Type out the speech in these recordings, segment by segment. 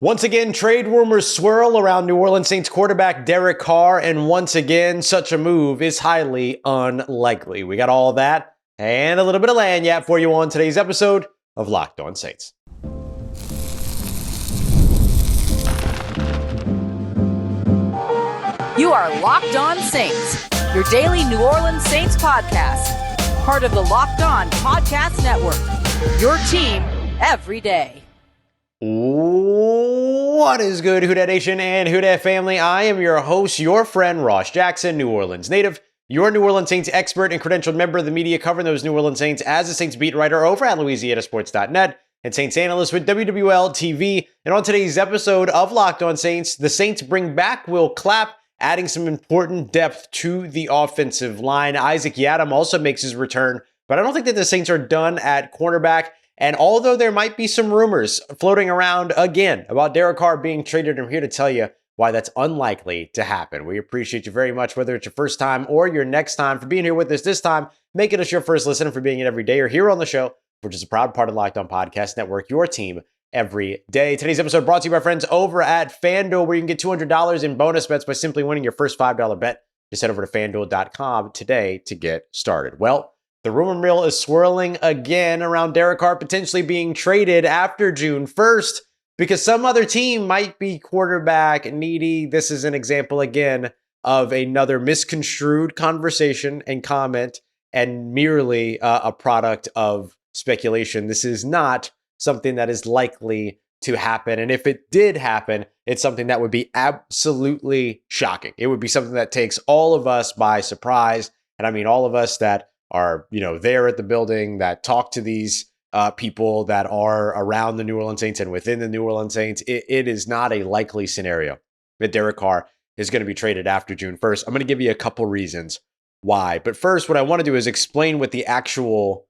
Once again, trade rumors swirl around New Orleans Saints quarterback Derek Carr, and once again, such a move is highly unlikely. We got all that and a little bit of lagniappe for you on today's episode of Locked On Saints. You are Locked On Saints, your daily New Orleans Saints podcast, part of the Locked On Podcast Network, your team every day. What is good, Who Dat Nation and Who Dat family? I am your host, your friend Ross Jackson, New Orleans native, your New Orleans Saints expert and credentialed member of the media covering those New Orleans Saints as a Saints beat writer over at LouisianaSports.net and Saints analyst with WWL TV. And on today's episode of Locked On Saints, the Saints bring back Will Clapp, adding some important depth to the offensive line. Isaac Yiadom also makes his return, but I don't think that the Saints are done at cornerback. And although there might be some rumors floating around again about Derek Carr being traded, I'm here to tell you why that's unlikely to happen. We appreciate you very much, whether it's your first time or your next time, for being here with us this time, making us your first listener, for being it every day or here on the show, which is a proud part of Locked On Podcast Network, your team every day. Today's episode brought to you by friends over at FanDuel, where you can get $200 in bonus bets by simply winning your first $5 bet. Just head over to FanDuel.com today to get started. Well, the rumor mill is swirling again around Derek Carr potentially being traded after June 1st because some other team might be quarterback needy. This is an example again of another misconstrued conversation and comment and merely a product of speculation. This is not something that is likely to happen. And if it did happen, it's something that would be absolutely shocking. It would be something that takes all of us by surprise. And I mean, all of us that are, there at the building, that talk to these people that are around the New Orleans Saints and within the New Orleans Saints. It is not a likely scenario that Derek Carr is going to be traded after June 1st. I'm going to give you a couple reasons why. But first, what I want to do is explain what the actual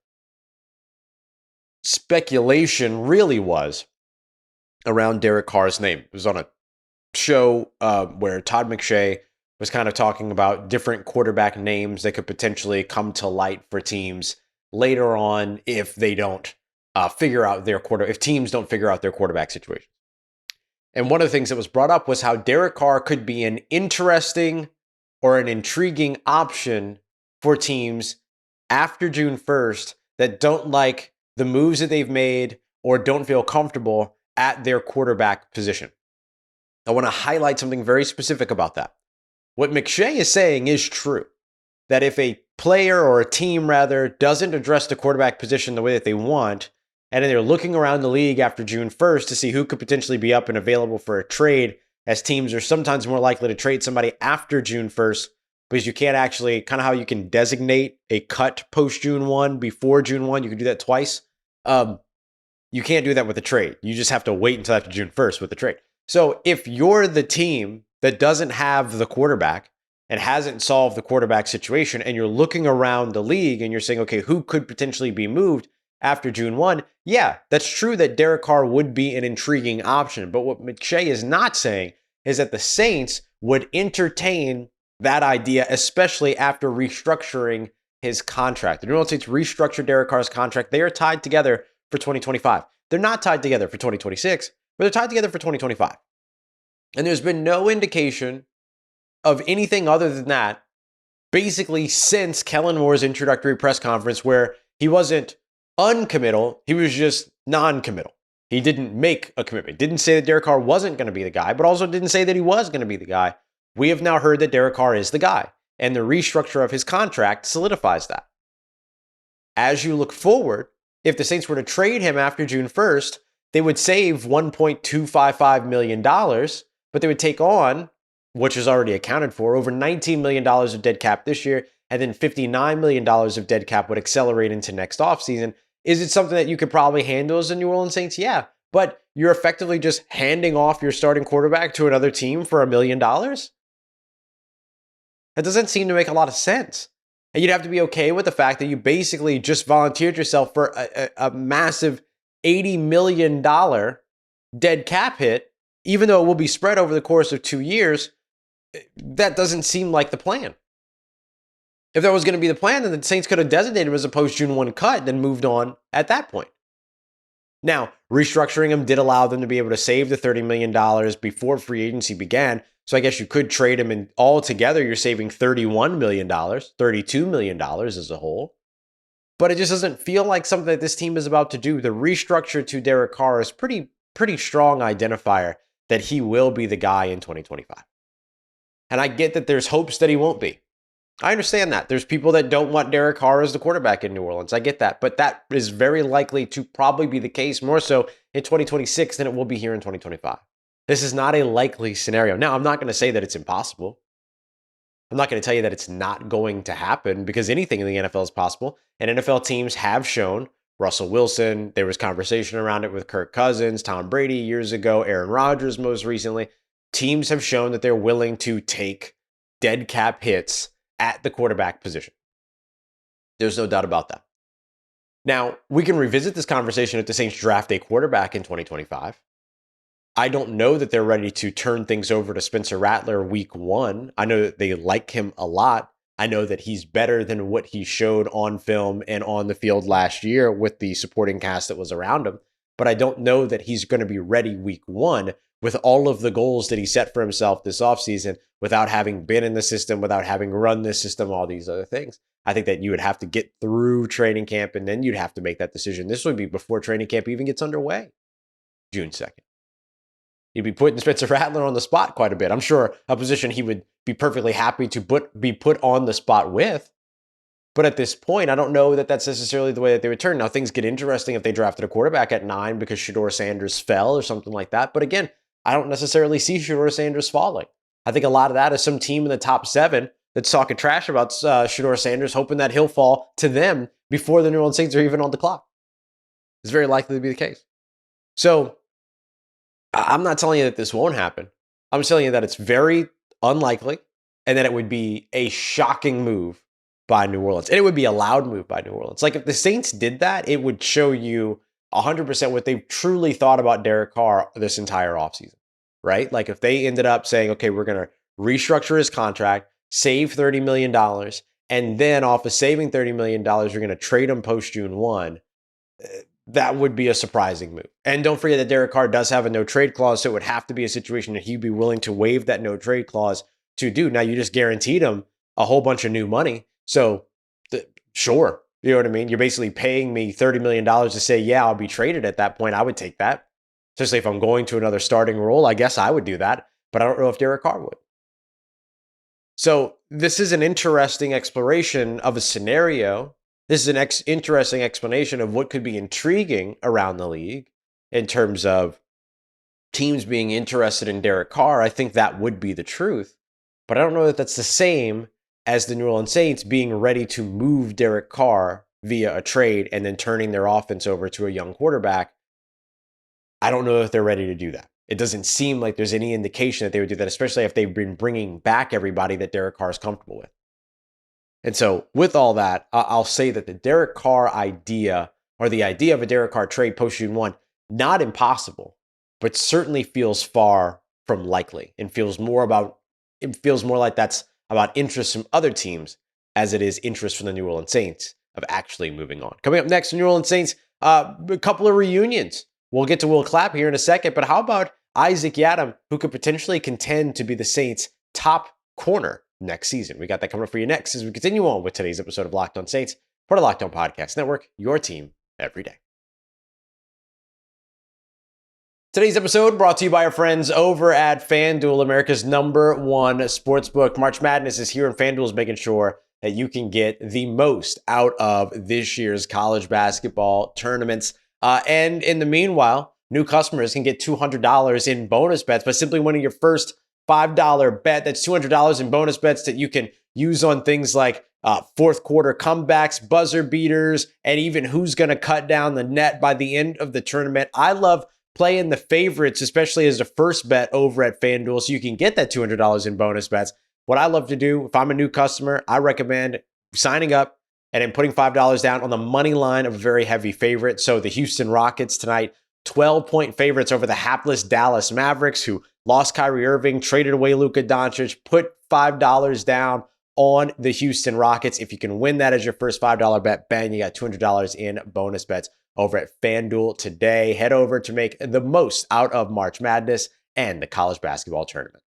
speculation really was around Derek Carr's name. It was on a show where Todd McShay was kind of talking about different quarterback names that could potentially come to light for teams later on if they don't figure out if teams don't figure out their quarterback situation. And one of the things that was brought up was how Derek Carr could be an interesting or an intriguing option for teams after June 1st that don't like the moves that they've made or don't feel comfortable at their quarterback position. I want to highlight something very specific about that. What McShay is saying is true, that if a player or a team rather doesn't address the quarterback position the way that they want, and then they're looking around the league after June 1st to see who could potentially be up and available for a trade, as teams are sometimes more likely to trade somebody after June 1st, because you can't actually, kind of how you can designate a cut post June 1 before June 1, you can do that twice. You can't do that with a trade. You just have to wait until after June 1st with the trade. So if you're the team that doesn't have the quarterback and hasn't solved the quarterback situation, and you're looking around the league and you're saying, okay, who could potentially be moved after June 1? Yeah, that's true that Derek Carr would be an intriguing option. But what McShay is not saying is that the Saints would entertain that idea, especially after restructuring his contract. The New Orleans Saints restructured Derek Carr's contract. They are tied together for 2025. They're not tied together for 2026, but they're tied together for 2025. And there's been no indication of anything other than that, basically since Kellen Moore's introductory press conference, where he wasn't uncommittal, he was just non-committal. He didn't make a commitment. Didn't say that Derek Carr wasn't going to be the guy, but also didn't say that he was going to be the guy. We have now heard that Derek Carr is the guy, and the restructure of his contract solidifies that. As you look forward, if the Saints were to trade him after June 1st, they would save $1.255 million, but they would take on, which is already accounted for, over $19 million of dead cap this year, and then $59 million of dead cap would accelerate into next offseason. Is it something that you could probably handle as the New Orleans Saints? Yeah, but you're effectively just handing off your starting quarterback to another team for $1 million? That doesn't seem to make a lot of sense. And you'd have to be okay with the fact that you basically just volunteered yourself for a massive $80 million dead cap hit, even though it will be spread over the course of 2 years. That doesn't seem like the plan. If that was going to be the plan, then the Saints could have designated him as a post-June 1 cut, then moved on at that point. Now, restructuring them did allow them to be able to save the $30 million before free agency began. So I guess you could trade him, and altogether you're saving $31 million, $32 million as a whole. But it just doesn't feel like something that this team is about to do. The restructure to Derek Carr is pretty strong identifier that he will be the guy in 2025. And I get that there's hopes that he won't be. I understand that. There's people that don't want Derek Carr as the quarterback in New Orleans. I get that. But that is very likely to probably be the case more so in 2026 than it will be here in 2025. This is not a likely scenario. Now, I'm not going to say that it's impossible. I'm not going to tell you that it's not going to happen, because anything in the NFL is possible. And NFL teams have shown, Russell Wilson, there was conversation around it with Kirk Cousins, Tom Brady years ago, Aaron Rodgers most recently. Teams have shown that they're willing to take dead cap hits at the quarterback position. There's no doubt about that. Now, we can revisit this conversation if the Saints draft a quarterback in 2025. I don't know that they're ready to turn things over to Spencer Rattler week one. I know that they like him a lot. I know that he's better than what he showed on film and on the field last year with the supporting cast that was around him. But I don't know that he's going to be ready week one with all of the goals that he set for himself this offseason without having been in the system, without having run this system, all these other things. I think that you would have to get through training camp, and then you'd have to make that decision. This would be before training camp even gets underway, June 2nd. You'd be putting Spencer Rattler on the spot quite a bit. I'm sure a position he would be perfectly happy to be put on the spot with. But at this point, I don't know that that's necessarily the way that they would turn. Now, things get interesting if they drafted a quarterback at 9 because Shedeur Sanders fell or something like that. But again, I don't necessarily see Shedeur Sanders falling. I think a lot of that is some team in the top 7 that's talking trash about Shedeur Sanders, hoping that he'll fall to them before the New Orleans Saints are even on the clock. It's very likely to be the case. So I'm not telling you that this won't happen. I'm telling you that it's very unlikely and that it would be a shocking move by New Orleans. And it would be a loud move by New Orleans. Like if the Saints did that, it would show you 100% what they've truly thought about Derek Carr this entire offseason, right? Like if they ended up saying, okay, we're going to restructure his contract, save $30 million, and then off of saving $30 million, you're going to trade him post June 1, that would be a surprising move. And don't forget that Derek Carr does have a no trade clause, so it would have to be a situation that he'd be willing to waive that no trade clause to do. Now, you just guaranteed him a whole bunch of new money. So sure, you know what I mean? You're basically paying me $30 million to say, yeah, I'll be traded at that point. I would take that. Especially if I'm going to another starting role, I guess I would do that. But I don't know if Derek Carr would. So this is an interesting exploration of a scenario. This is an interesting explanation of what could be intriguing around the league in terms of teams being interested in Derek Carr. I think that would be the truth. But I don't know that that's the same as the New Orleans Saints being ready to move Derek Carr via a trade and then turning their offense over to a young quarterback. I don't know if they're ready to do that. It doesn't seem like there's any indication that they would do that, especially if they've been bringing back everybody that Derek Carr is comfortable with. And so with all that, I'll say that the Derek Carr idea, or the idea of a Derek Carr trade post June 1, not impossible, but certainly feels far from likely and feels more like that's about interest from other teams as it is interest from the New Orleans Saints of actually moving on. Coming up next, the New Orleans Saints, a couple of reunions. We'll get to Will Clapp here in a second, but how about Isaac Yiadom, who could potentially contend to be the Saints' top corner next season? We got that coming up for you next as we continue on with today's episode of Locked On Saints, part of Locked On Podcast Network, your team every day. Today's episode brought to you by our friends over at FanDuel, America's #1 sportsbook. March Madness is here, and FanDuel is making sure that you can get the most out of this year's college basketball tournaments. And in the meanwhile, new customers can get $200 in bonus bets by simply winning your first $5 bet. That's $200 in bonus bets that you can use on things like fourth quarter comebacks, buzzer beaters, and even who's going to cut down the net by the end of the tournament. I love playing the favorites, especially as a first bet over at FanDuel, so you can get that $200 in bonus bets. What I love to do, if I'm a new customer, I recommend signing up and then putting $5 down on the money line of a very heavy favorite. So the Houston Rockets tonight, 12-point favorites over the hapless Dallas Mavericks, who lost Kyrie Irving, traded away Luka Doncic. Put $5 down on the Houston Rockets. If you can win that as your first $5 bet, bang, you got $200 in bonus bets over at FanDuel today. Head over to make the most out of March Madness and the college basketball tournament.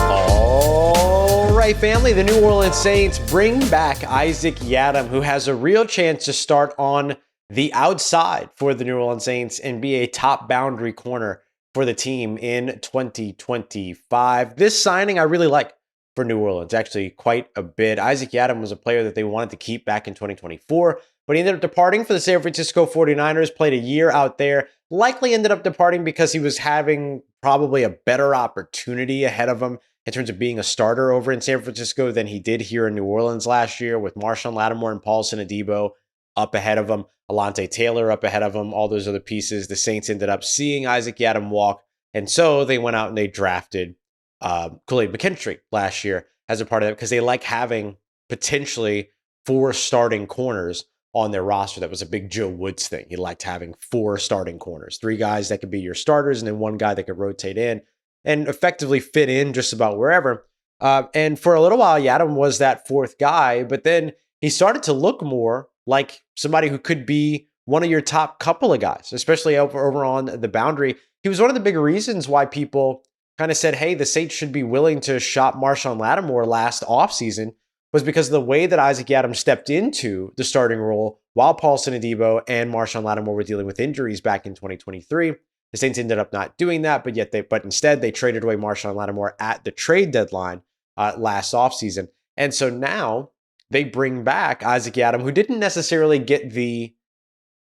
All right, family, the New Orleans Saints bring back Isaac Yiadom, who has a real chance to start on the outside for the New Orleans Saints and be a top boundary corner for the team in 2025. This signing I really like for New Orleans, actually quite a bit. Isaac Yiadom was a player that they wanted to keep back in 2024, but he ended up departing for the San Francisco 49ers, played a year out there, likely ended up departing because he was having probably a better opportunity ahead of him in terms of being a starter over in San Francisco than he did here in New Orleans last year, with Marshawn Lattimore and Paulson Adebo up ahead of him, Alontae Taylor up ahead of him, all those other pieces. The Saints ended up seeing Isaac Yiadom walk, and so they went out and they drafted Kool-Aid McKinstry last year as a part of it because they like having potentially 4 starting corners on their roster. That was a big Joe Woods thing. He liked having 4 starting corners, 3 guys that could be your starters and then 1 guy that could rotate in and effectively fit in just about wherever. And for a little while, Yiadom was that 4th guy, but then he started to look more like somebody who could be one of your top couple of guys, especially over on the boundary. He was one of the big reasons why people kind of said, hey, the Saints should be willing to shop Marshawn Lattimore last offseason, was because of the way that Isaac Yiadom stepped into the starting role while Paulson Adebo and Marshawn Lattimore were dealing with injuries back in 2023. The Saints ended up not doing that, but instead they traded away Marshawn Lattimore at the trade deadline last offseason. And so now they bring back Isaac Yiadom, who didn't necessarily get the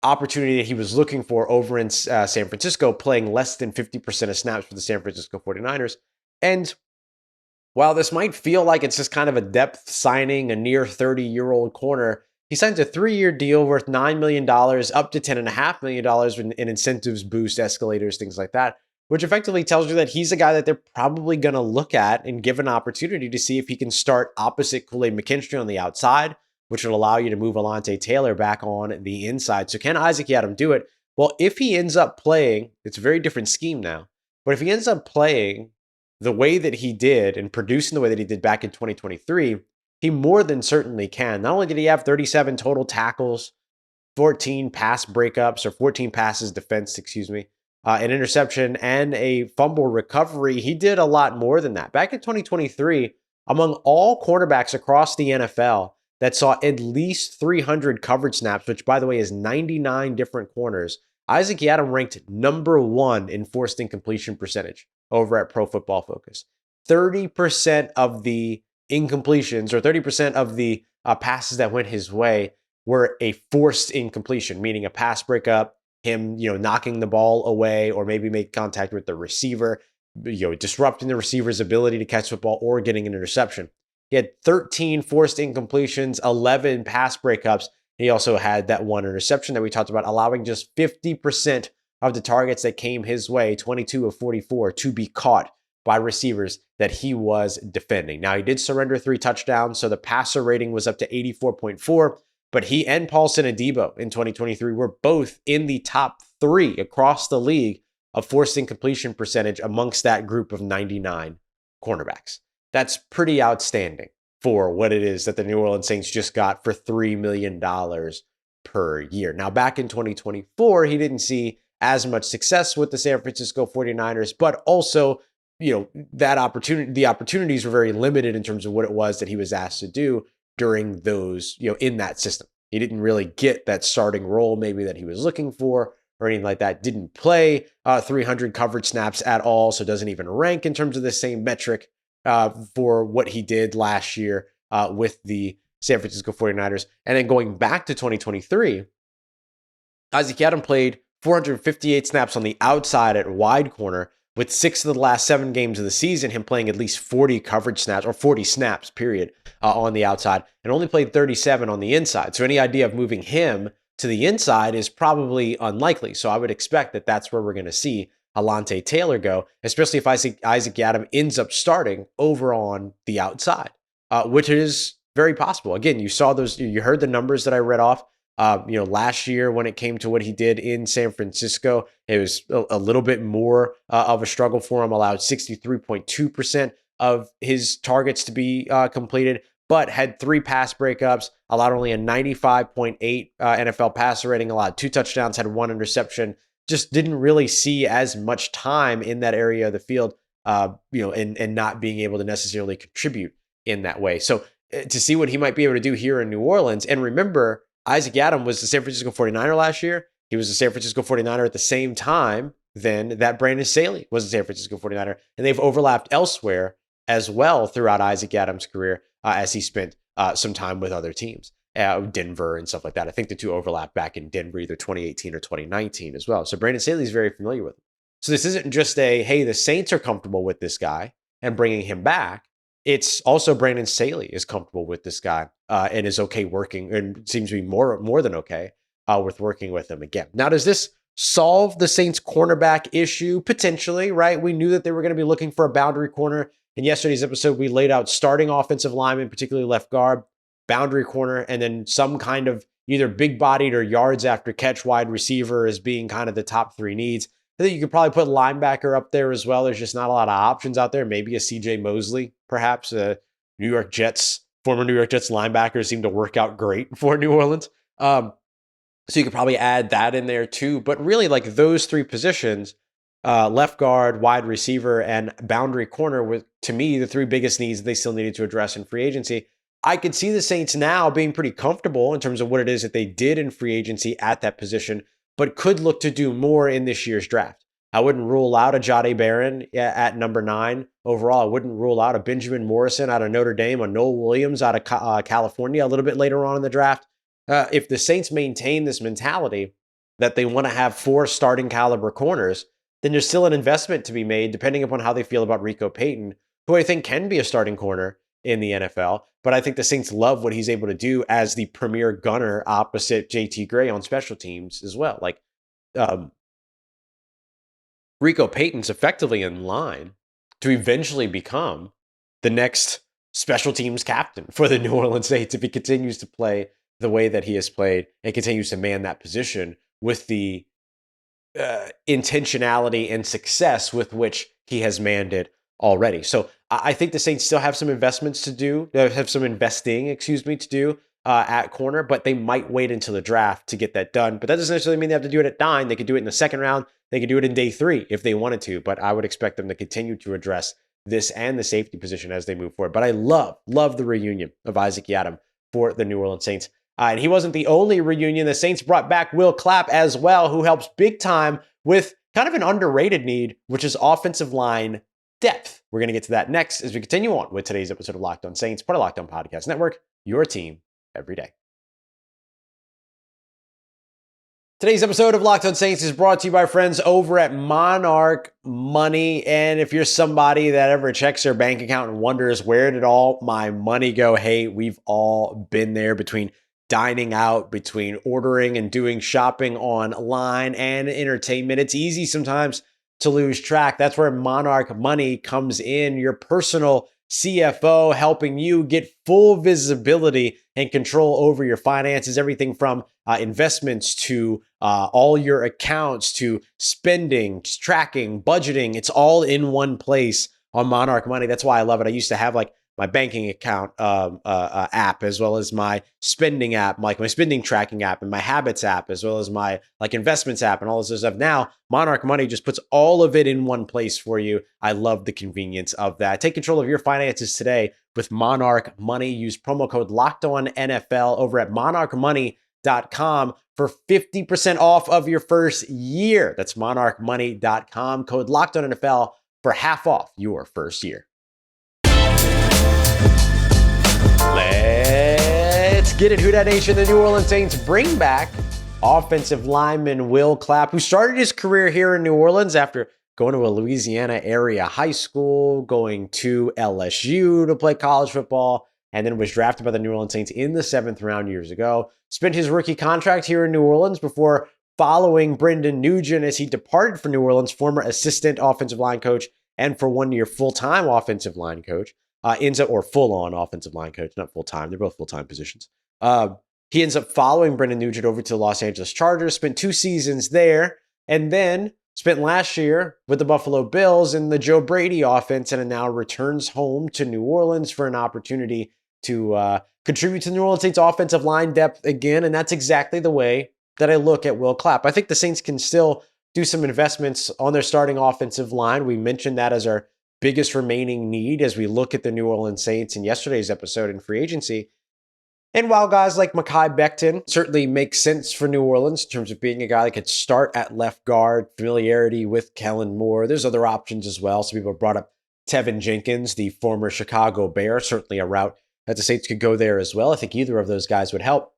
opportunity that he was looking for over in San Francisco, playing less than 50% of snaps for the San Francisco 49ers. And while this might feel like it's just kind of a depth signing, a near 30-year-old corner, he signs a 3-year deal worth $9 million, up to $10.5 million in incentives, boost, escalators, things like that, which effectively tells you that he's a guy that they're probably going to look at and give an opportunity to see if he can start opposite Kool-Aid McKinstry on the outside, which will allow you to move Alontae Taylor back on the inside. So can Isaac Yiadom do it? Well, if he ends up playing, it's a very different scheme now, but if he ends up playing the way that he did and producing the way that he did back in 2023, he more than certainly can. Not only did he have 37 total tackles, 14 pass breakups, or 14 passes defense, an interception, and a fumble recovery, he did a lot more than that. Back in 2023, among all cornerbacks across the NFL that saw at least 300 coverage snaps, which, by the way, is 99 different corners, Isaac Yiadom ranked number 1 in forced incompletion percentage over at Pro Football Focus. 30% of the incompletions, or 30% of the passes that went his way, were a forced incompletion, meaning a pass breakup, him, knocking the ball away, or maybe make contact with the receiver, disrupting the receiver's ability to catch the ball or getting an interception. He had 13 forced incompletions, 11 pass breakups. He also had that 1 interception that we talked about, allowing just 50% of the targets that came his way, 22 of 44, to be caught by receivers that he was defending. Now, he did surrender 3 touchdowns, so the passer rating was up to 84.4, but he and Paulson Adebo in 2023 were both in the top 3 across the league of forced incompletion percentage amongst that group of 99 cornerbacks. That's pretty outstanding for what it is that the New Orleans Saints just got for $3 million per year. Now, back in 2024, he didn't see as much success with the San Francisco 49ers, but also, the opportunities were very limited in terms of what it was that he was asked to do during those, in that system. He didn't really get that starting role maybe that he was looking for or anything like that. Didn't play 300 coverage snaps at all, so doesn't even rank in terms of the same metric for what he did last year with the San Francisco 49ers. And then going back to 2023, Isaac Yiadom played 458 snaps on the outside at wide corner, with 6 of the last 7 games of the season, him playing at least 40 coverage snaps, or 40 snaps, period, on the outside, and only played 37 on the inside. So any idea of moving him to the inside is probably unlikely. So I would expect that that's where we're going to see Alontae Taylor go, especially if Isaac Yiadom ends up starting over on the outside, which is very possible. Again, you heard the numbers that I read off. Last year when it came to what he did in San Francisco, it was a little bit more of a struggle for him, allowed 63.2% of his targets to be completed, but had 3 pass breakups, allowed only a 95.8 NFL passer rating, allowed 2 touchdowns, had 1 interception. Just didn't really see as much time in that area of the field, and not being able to necessarily contribute in that way. So to see what he might be able to do here in New Orleans, and remember, Isaac Yiadom was the San Francisco 49er last year. He was the San Francisco 49er at the same time then that Brandon Staley was a San Francisco 49er, and they've overlapped elsewhere as well throughout Isaac Yiadom's career as he spent some time with other teams, Denver and stuff like that. I think the two overlapped back in Denver, either 2018 or 2019 as well. So Brandon Staley is very familiar with him. So this isn't just hey, the Saints are comfortable with this guy and bringing him back. It's also Brandon Staley is comfortable with this guy and is okay working, and seems to be more than okay with working with him again. Now, does this solve the Saints cornerback issue? Potentially, right? We knew that they were going to be looking for a boundary corner. In yesterday's episode, we laid out starting offensive lineman, particularly left guard, boundary corner, and then some kind of either big-bodied or yards after catch wide receiver as being kind of the top 3 needs. I think you could probably put linebacker up there as well. There's just not a lot of options out there. Maybe a CJ Mosley, perhaps. Former New York Jets linebackers seem to work out great for New Orleans. So you could probably add that in there too. But really, like those 3 positions, left guard, wide receiver, and boundary corner were, to me, the 3 biggest needs that they still needed to address in free agency. I could see the Saints now being pretty comfortable in terms of what it is that they did in free agency at that position, but could look to do more in this year's draft. I wouldn't rule out a Jahdae Barron at number 9 overall. I wouldn't rule out a Benjamin Morrison out of Notre Dame, a Noel Williams out of California a little bit later on in the draft. If the Saints maintain this mentality that they want to have 4 starting caliber corners, then there's still an investment to be made depending upon how they feel about Rico Payton, who I think can be a starting corner in the NFL. But I think the Saints love what he's able to do as the premier gunner opposite JT Gray on special teams as well. Like Rico Payton's effectively in line to eventually become the next special teams captain for the New Orleans Saints if he continues to play the way that he has played and continues to man that position with the intentionality and success with which he has manned it already. So I think the Saints still have some investments to do, to do at corner, but they might wait until the draft to get that done. But that doesn't necessarily mean they have to do it at 9. They could do it in the second round. They could do it in day 3 if they wanted to, but I would expect them to continue to address this and the safety position as they move forward. But I love the reunion of Isaac Yiadom for the New Orleans Saints. And he wasn't the only reunion. The Saints brought back Will Clapp as well, who helps big time with kind of an underrated need, which is offensive line depth. We're going to get to that next as we continue on with today's episode of Locked On Saints, part of Locked On Podcast Network, your team every day. Today's episode of Locked On Saints is brought to you by friends over at Monarch Money. And if you're somebody that ever checks their bank account and wonders, where did all my money go? Hey, we've all been there, between dining out, between ordering and doing shopping online and entertainment. It's easy sometimes to lose track. That's where Monarch Money comes in, your personal CFO, helping you get full visibility and control over your finances, everything from investments to all your accounts to spending, tracking, budgeting. It's all in one place on Monarch Money. That's why I love it. I used to have like my banking account app, as well as my spending app, like my spending tracking app, and my habits app, as well as my like investments app and all this other stuff. Now, Monarch Money just puts all of it in one place for you. I love the convenience of that. Take control of your finances today with Monarch Money. Use promo code LOCKEDONNFL over at monarchmoney.com for 50% off of your first year. That's monarchmoney.com. Code LOCKEDONNFL for half off your first year. Let's get it, Who Dat Nation. The New Orleans Saints bring back offensive lineman Will Clapp, who started his career here in New Orleans after going to a Louisiana area high school, going to LSU to play college football, and then was drafted by the New Orleans Saints in the 7th round years ago. Spent his rookie contract here in New Orleans before following Brendan Nugent as he departed for New Orleans, former assistant offensive line coach, and for 1 year full-time offensive line coach. Or full-on offensive line coach, not full-time. They're both full-time positions. He ends up following Brendan Nugent over to the Los Angeles Chargers, spent 2 seasons there, and then spent last year with the Buffalo Bills in the Joe Brady offense, and now returns home to New Orleans for an opportunity to contribute to the New Orleans Saints offensive line depth again. And that's exactly the way that I look at Will Clapp. I think the Saints can still do some investments on their starting offensive line. We mentioned that as our biggest remaining need as we look at the New Orleans Saints in yesterday's episode in free agency. And while guys like Mekhi Becton certainly make sense for New Orleans in terms of being a guy that could start at left guard, familiarity with Kellen Moore, there's other options as well. Some people brought up Tevin Jenkins, the former Chicago Bear, certainly a route that the Saints could go there as well. I think either of those guys would help.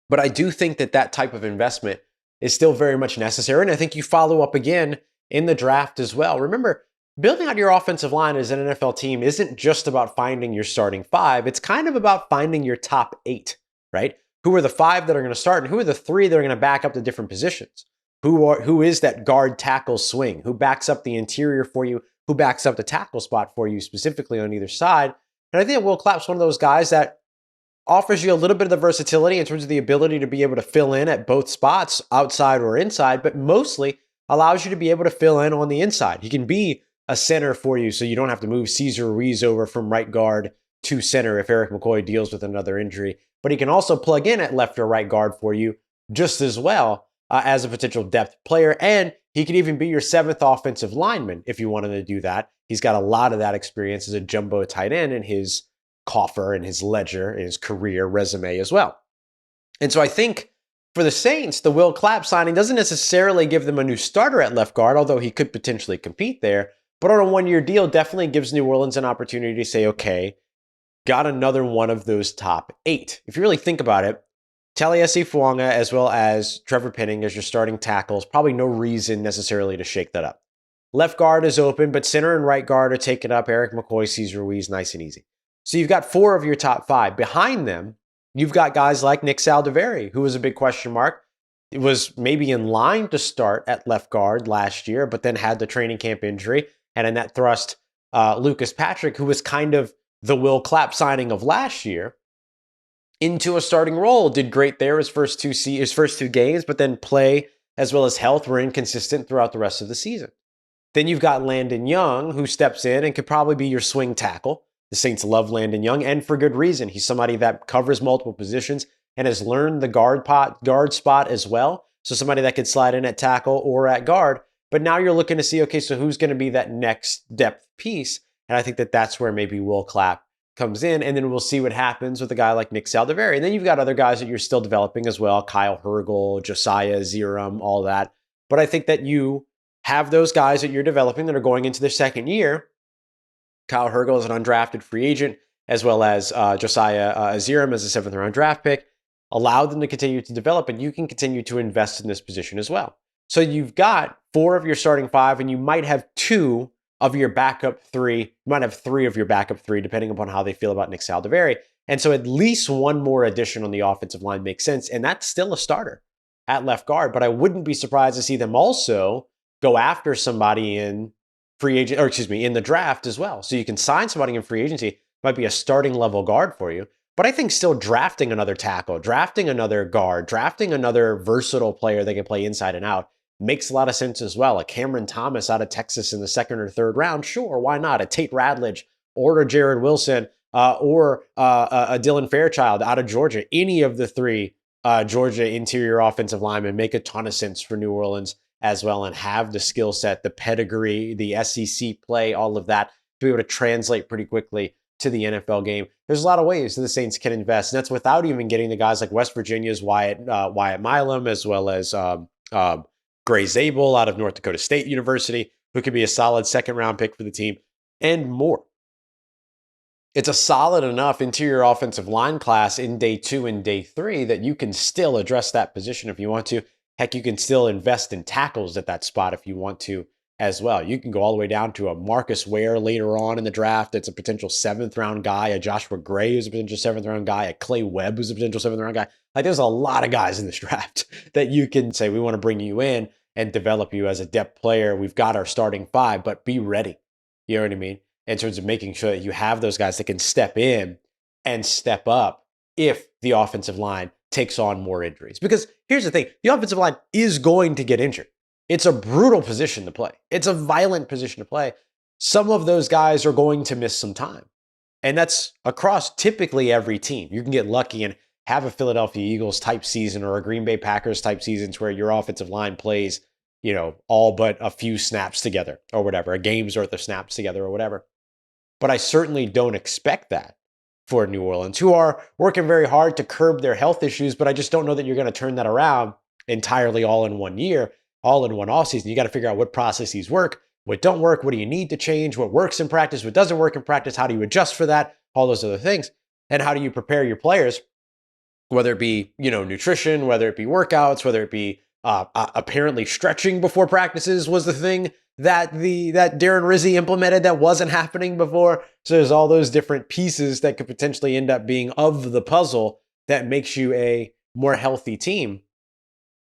But I do think that that type of investment is still very much necessary. And I think you follow up again in the draft as well. Remember, building out your offensive line as an NFL team isn't just about finding your starting five. It's kind of about finding your top 8, right? Who are the 5 that are going to start and who are the 3 that are going to back up the different positions? Who is that guard tackle swing? Who backs up the interior for you? Who backs up the tackle spot for you specifically on either side? And I think Will Clapp's one of those guys that offers you a little bit of the versatility in terms of the ability to be able to fill in at both spots, outside or inside, but mostly allows you to be able to fill in on the inside. He can be a center for you so you don't have to move Cesar Ruiz over from right guard to center if Eric McCoy deals with another injury. But he can also plug in at left or right guard for you just as well as a potential depth player. And he could even be your 7th offensive lineman if you wanted to do that. He's got a lot of that experience as a jumbo tight end in his coffer and his ledger and his career resume as well. And so I think for the Saints, the Will Clapp signing doesn't necessarily give them a new starter at left guard, although he could potentially compete there. But on a 1-year deal, definitely gives New Orleans an opportunity to say, okay, got another one of those top 8. If you really think about it, Taliesin Fuanga as well as Trevor Penning as your starting tackles, probably no reason necessarily to shake that up. Left guard is open, but center and right guard are taken up. Eric McCoy, Cesar Ruiz, nice and easy. So you've got 4 of your top 5. Behind them, you've got guys like Nick Saldiveri, who was a big question mark. It was maybe in line to start at left guard last year, but then had the training camp injury. And in that thrust, Lucas Patrick, who was kind of the Will Clapp signing of last year, into a starting role. Did great there his first two games, but then play as well as health were inconsistent throughout the rest of the season. Then you've got Landon Young, who steps in and could probably be your swing tackle. The Saints love Landon Young, and for good reason. He's somebody that covers multiple positions and has learned the guard spot as well. So somebody that could slide in at tackle or at guard. But now you're looking to see, okay, so who's going to be that next depth piece? And I think that that's where maybe Will Clapp comes in, and then we'll see what happens with a guy like Nick Saldiveri. And then you've got other guys that you're still developing as well, Kyle Hergel, Josiah Ziram, all that. But I think that you have those guys that you're developing that are going into their second year. Kyle Hergel is an undrafted free agent, as well as Josiah Ziram as a 7th-round draft pick. Allow them to continue to develop, and you can continue to invest in this position as well. So you've got 4 of your starting 5, and you might have 2 of your backup 3. You might have 3 of your backup 3, depending upon how they feel about Nick Saldiveri. And so at least one more addition on the offensive line makes sense, and that's still a starter at left guard. But I wouldn't be surprised to see them also go after somebody in in the draft as well. So you can sign somebody in free agency, might be a starting level guard for you. But I think still drafting another tackle, drafting another guard, drafting another versatile player that can play inside and out makes a lot of sense as well. A Cameron Thomas out of Texas in the 2nd or 3rd round, sure, why not? A Tate Radledge or a Jared Wilson or a Dylan Fairchild out of Georgia. Any of the 3 Georgia interior offensive linemen make a ton of sense for New Orleans as well, and have the skill set, the pedigree, the SEC play, all of that to be able to translate pretty quickly to the NFL game. There's a lot of ways that the Saints can invest, and that's without even getting the guys like West Virginia's Wyatt Milam, as well as Gray Zabel out of North Dakota State University, who could be a solid 2nd-round pick for the team, and more. It's a solid enough interior offensive line class in day 2 and day 3 that you can still address that position if you want to. Heck, you can still invest in tackles at that spot if you want to as well. You can go all the way down to a Marcus Ware later on in the draft. It's a potential 7th-round guy, a Joshua Gray who's a potential 7th-round guy, a Clay Webb who's a potential 7th-round guy. Like, there's a lot of guys in this draft that you can say, we want to bring you in and develop you as a depth player. We've got our starting 5, but be ready. You know what I mean? In terms of making sure that you have those guys that can step in and step up if the offensive line takes on more injuries. Because here's the thing, the offensive line is going to get injured. It's a brutal position to play. It's a violent position to play. Some of those guys are going to miss some time. And that's across typically every team. You can get lucky and have a Philadelphia Eagles type season or a Green Bay Packers type seasons where your offensive line plays, all but a few snaps together or whatever, a game's worth of snaps together or whatever. But I certainly don't expect that for New Orleans, who are working very hard to curb their health issues, but I just don't know that you're going to turn that around entirely all in one year, all in one offseason. You got to figure out what processes work, what don't work, what do you need to change, what works in practice, what doesn't work in practice, how do you adjust for that, all those other things, and how do you prepare your players, whether it be, nutrition, whether it be workouts, whether it be apparently stretching before practices was the thing that Darren Rizzi implemented that wasn't happening before. So there's all those different pieces that could potentially end up being of the puzzle that makes you a more healthy team.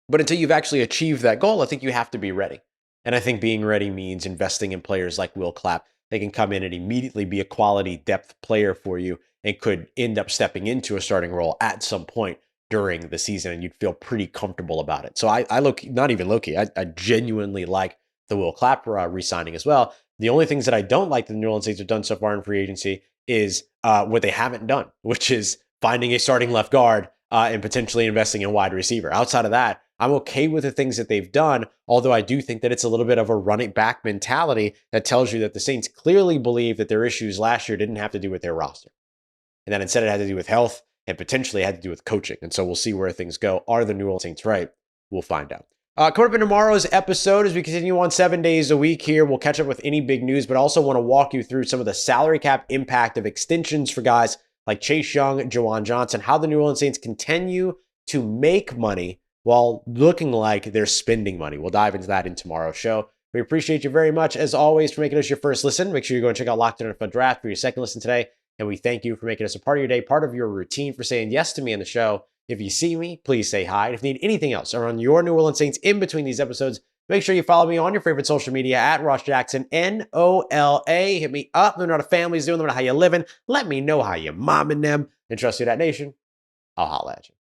But until you've actually achieved that goal, I think you have to be ready. And I think being ready means investing in players like Will Clapp. They can come in and immediately be a quality depth player for you and could end up stepping into a starting role at some point during the season, and you'd feel pretty comfortable about it. So I look, not even low-key, I genuinely like the Will Clapp re-signing as well. The only things that I don't like that the New Orleans Saints have done so far in free agency is what they haven't done, which is finding a starting left guard and potentially investing in wide receiver. Outside of that, I'm okay with the things that they've done, although I do think that it's a little bit of a run it back mentality that tells you that the Saints clearly believe that their issues last year didn't have to do with their roster. And that instead it had to do with health and potentially had to do with coaching. And so we'll see where things go. Are the New Orleans Saints right? We'll find out. Coming up in tomorrow's episode, as we continue on 7 days a week here, we'll catch up with any big news, but also want to walk you through some of the salary cap impact of extensions for guys like Chase Young, Juwan Johnson, how the New Orleans Saints continue to make money while looking like they're spending money. We'll dive into that in tomorrow's show. We appreciate you very much, as always, for making us your first listen. Make sure you go and check out Locked On NFL Draft for your second listen today. And we thank you for making us a part of your day, part of your routine, for saying yes to me on the show. If you see me, please say hi. And if you need anything else around your New Orleans Saints in between these episodes, make sure you follow me on your favorite social media at Ross Jackson, NOLA. Hit me up. Let me know how the family's doing. Let me know how you living. Let me know how you momming them. And trust you, that nation. I'll holla at you.